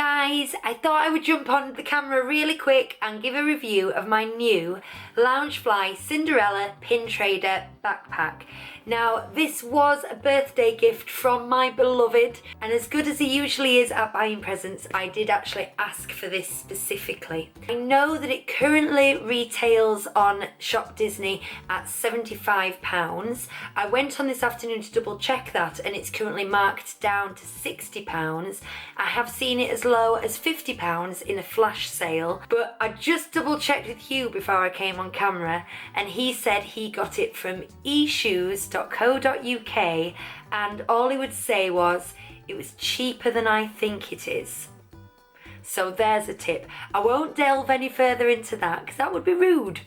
guys, I thought I would jump on the camera really quick and give a review of my new Loungefly Cinderella Pin Trader backpack. Now this was a birthday gift from my beloved, and as good as he usually is at buying presents, I did actually ask for this specifically. I know that it currently retails on Shop Disney at £75. I went on this afternoon to double check that and it's currently marked down to £60. I have seen it as low as £50 in a flash sale, but I just double checked with Hugh before I came on camera and he said he got it from eshoes.co.uk and all he would say was it was cheaper than I think it is. So there's a tip. I won't delve any further into that because that would be rude.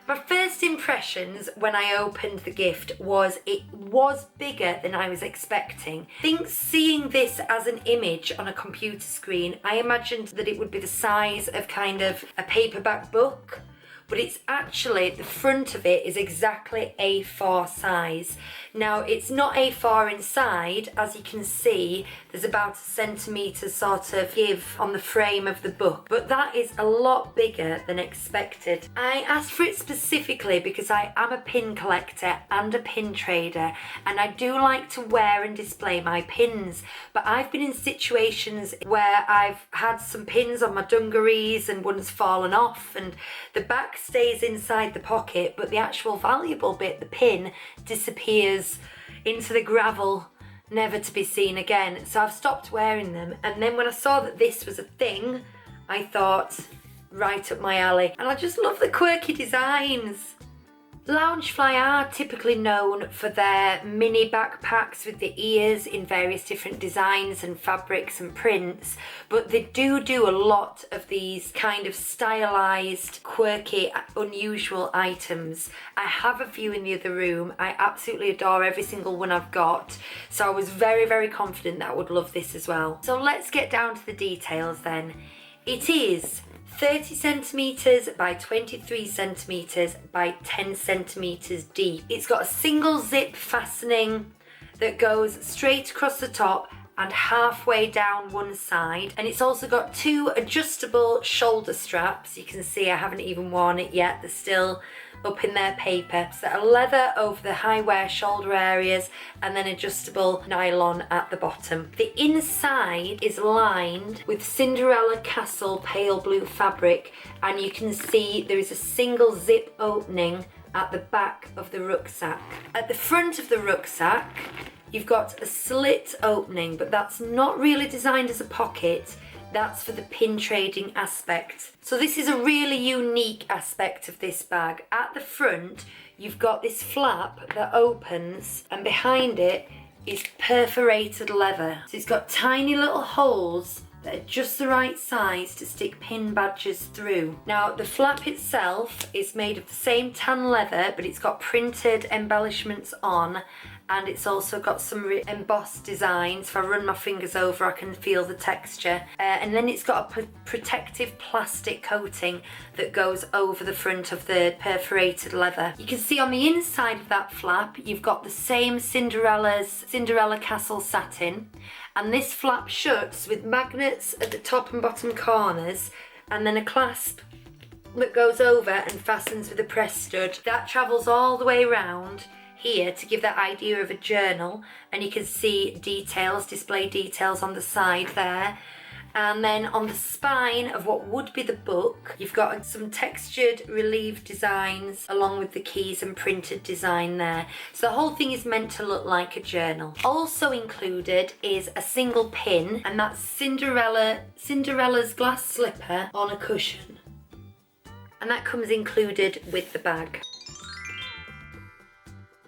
My first impressions when I opened the gift was it was bigger than I was expecting. I think seeing this as an image on a computer screen, I imagined that it would be the size of kind of a paperback book, but it's actually, the front of it is exactly A4 size. Now it's not A4 inside, as you can see, there's about a centimetre sort of give on the frame of the book, but that is a lot bigger than expected. I asked for it specifically because I am a pin collector and a pin trader, and I do like to wear and display my pins, but I've been in situations where I've had some pins on my dungarees and one's fallen off and the back stays inside the pocket, but the actual valuable bit, the pin, disappears into the gravel, never to be seen again. So I've stopped wearing them, and then when I saw that this was a thing, I thought, right up my alley. And I just love the quirky designs. Loungefly are typically known for their mini backpacks with the ears in various different designs and fabrics and prints, but they do a lot of these kind of stylized, quirky, unusual items. I have a few in the other room. I absolutely adore every single one I've got, so I was very confident that I would love this as well. So let's get down to the details then. It is 30 centimetres by 23 centimetres by 10 centimetres deep. It's got a single zip fastening that goes straight across the top and halfway down one side, and it's also got two adjustable shoulder straps. You can see I haven't even worn it yet, they're still up in their paper. So a leather over the high wear shoulder areas and then adjustable nylon at the bottom. The inside is lined with Cinderella Castle pale blue fabric, and you can see there is a single zip opening at the back of the rucksack. At the front of the rucksack you've got a slit opening, but that's not really designed as a pocket. That's for the pin trading aspect. So this is a really unique aspect of this bag. At the front, you've got this flap that opens, and behind it is perforated leather. So it's got tiny little holes that are just the right size to stick pin badges through. Now the flap itself is made of the same tan leather, but it's got printed embellishments on, and it's also got some embossed designs. If I run my fingers over I can feel the texture, and then it's got a protective plastic coating that goes over the front of the perforated leather. You can see on the inside of that flap you've got the same Cinderella Castle satin, and this flap shuts with magnets at the top and bottom corners, and then a clasp that goes over and fastens with a press stud. That travels all the way around here to give that idea of a journal, and you can see details, display details on the side there. And then on the spine of what would be the book, you've got some textured relieved designs along with the keys and printed design there. So the whole thing is meant to look like a journal. Also included is a single pin, and that's Cinderella's glass slipper on a cushion. And that comes included with the bag.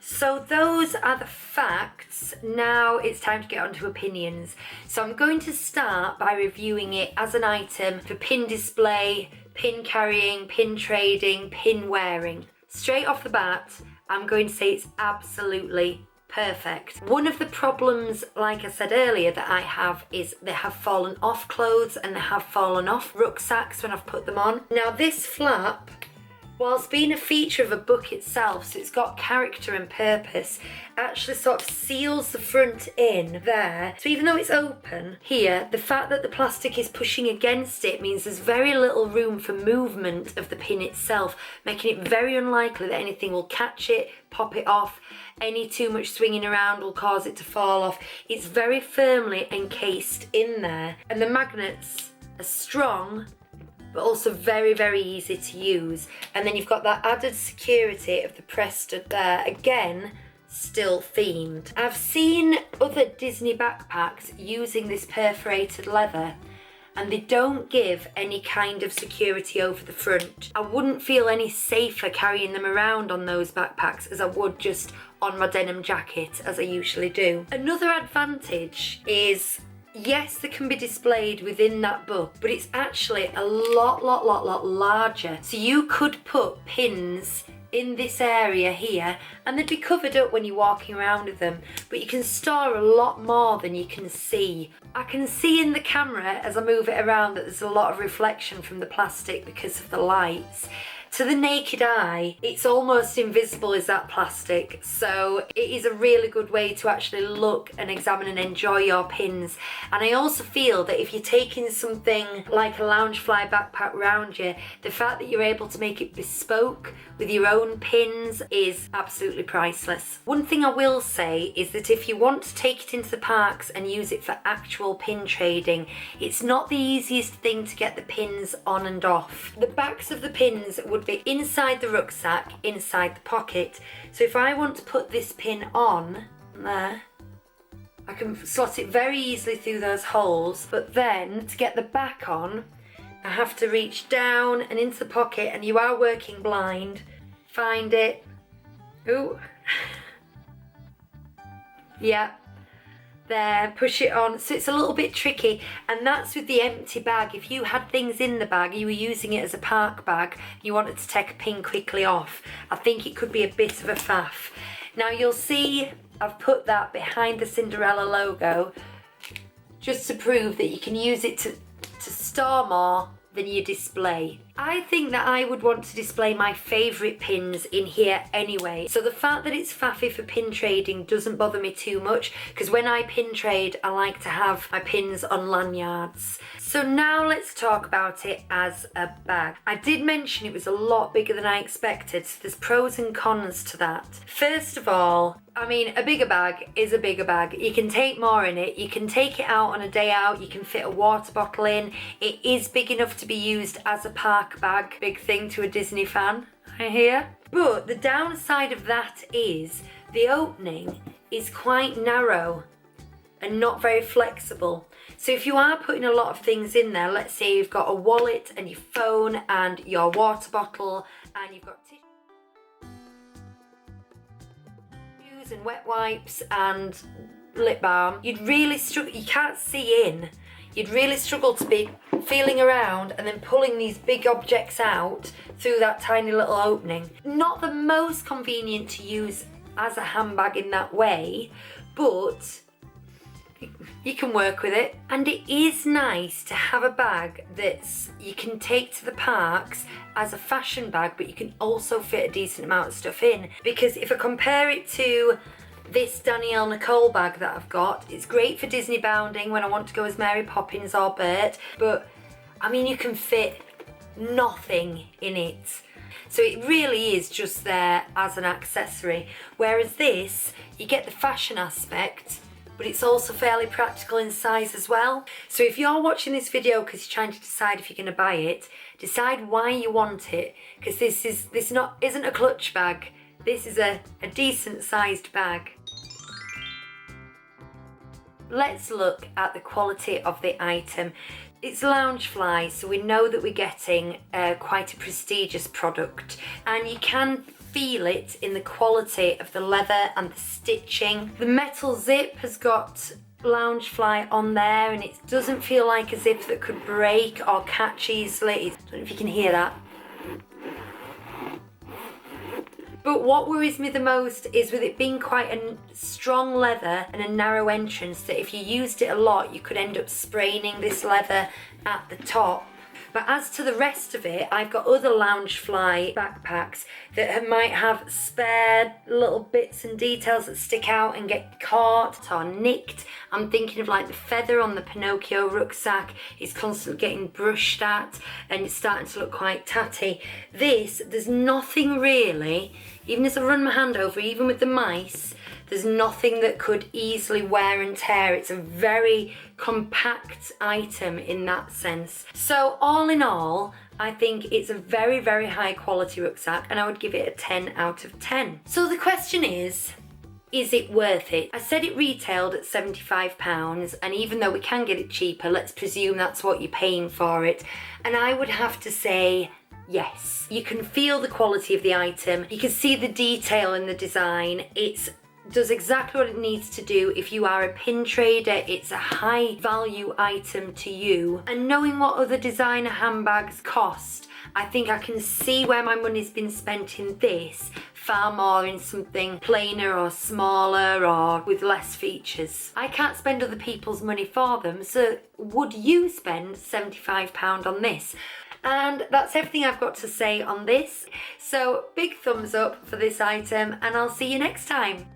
So those are the facts. Now it's time to get on to opinions. So I'm going to start by reviewing it as an item for pin display, pin carrying, pin trading, pin wearing. Straight off the bat, I'm going to say it's absolutely perfect. One of the problems, like I said earlier, that I have is they have fallen off clothes and they have fallen off rucksacks when I've put them on. Now this flap whilst being a feature of a book itself, so it's got character and purpose, actually sort of seals the front in there. So even though it's open here, the fact that the plastic is pushing against it means there's very little room for movement of the pin itself, making it very unlikely that anything will catch it, pop it off. Any too much swinging around will cause it to fall off. It's very firmly encased in there, and the magnets are strong but also very, very easy to use. And then you've got that added security of the press stud there, again still themed. I've seen other Disney backpacks using this perforated leather, and they don't give any kind of security over the front. I wouldn't feel any safer carrying them around on those backpacks as I would just on my denim jacket, as I usually do. Another advantage is, yes, they can be displayed within that book, but it's actually a lot larger. So you could put pins in this area here and they'd be covered up when you're walking around with them, but you can store a lot more than you can see. I can see in the camera as I move it around that there's a lot of reflection from the plastic because of the lights. To the naked eye, it's almost invisible as that plastic, so it is a really good way to actually look and examine and enjoy your pins. And I also feel that if you're taking something like a Loungefly backpack around you, the fact that you're able to make it bespoke with your own pins is absolutely priceless. One thing I will say is that if you want to take it into the parks and use it for actual pin trading, it's not the easiest thing to get the pins on and off. The backs of the pins would be inside the rucksack, inside the pocket. So if I want to put this pin on there, I can slot it very easily through those holes, but then to get the back on, I have to reach down and into the pocket, and you are working blind. Find it. Ooh. Yeah. There, push it on. So it's a little bit tricky, and that's with the empty bag. If you had things in the bag, you were using it as a park bag, you wanted to take a pin quickly off, I think it could be a bit of a faff. Now you'll see I've put that behind the Cinderella logo just to prove that you can use it to store more than you display. I think that I would want to display my favourite pins in here anyway. So the fact that it's faffy for pin trading doesn't bother me too much, because when I pin trade, I like to have my pins on lanyards. So now let's talk about it as a bag. I did mention it was a lot bigger than I expected, so there's pros and cons to that. First of all, I mean, a bigger bag is a bigger bag. You can take more in it. You can take it out on a day out. You can fit a water bottle in. It is big enough to be used as a park bag. Big thing to a Disney fan, I hear. But the downside of that is the opening is quite narrow and not very flexible. So if you are putting a lot of things in there, let's say you've got a wallet and your phone and your water bottle and you've got tissues and wet wipes and lip balm, you'd really struggle. You can't see in. You'd really struggle to be feeling around and then pulling these big objects out through that tiny little opening. Not the most convenient to use as a handbag in that way, but you can work with it. And it is nice to have a bag that you can take to the parks as a fashion bag, but you can also fit a decent amount of stuff in. Because if I compare it to this Danielle Nicole bag that I've got, it's great for Disney bounding when I want to go as Mary Poppins or Bert, but I mean, you can fit nothing in it. So it really is just there as an accessory. Whereas this, you get the fashion aspect, but it's also fairly practical in size as well. So if you're watching this video because you're trying to decide if you're going to buy it, decide why you want it, because this isn't a clutch bag. This is a decent sized bag. Let's look at the quality of the item. It's Loungefly, so we know that we're getting quite a prestigious product, and you can feel it in the quality of the leather and the stitching. The metal zip has got Loungefly on there, and it doesn't feel like a zip that could break or catch easily. I don't know if you can hear that. But what worries me the most is with it being quite a strong leather and a narrow entrance, that if you used it a lot, you could end up spraining this leather at the top. But as to the rest of it, I've got other Loungefly backpacks that might have spare little bits and details that stick out and get caught or nicked. I'm thinking of like the feather on the Pinocchio rucksack is constantly getting brushed at and it's starting to look quite tatty. This, there's nothing really, even as I run my hand over, even with the mice, there's nothing that could easily wear and tear. It's a very compact item in that sense. So all in all, I think it's a very, very high quality rucksack and I would give it a 10 out of 10. So the question is it worth it? I said it retailed at £75 and even though we can get it cheaper, let's presume that's what you're paying for it. And I would have to say yes. You can feel the quality of the item. You can see the detail in the design. It does exactly what it needs to do. If you are a pin trader, it's a high value item to you. And knowing what other designer handbags cost, I think I can see where my money's been spent in this far more in something plainer or smaller or with less features. I can't spend other people's money for them, so would you spend £75 on this? And that's everything I've got to say on this. So big thumbs up for this item and I'll see you next time.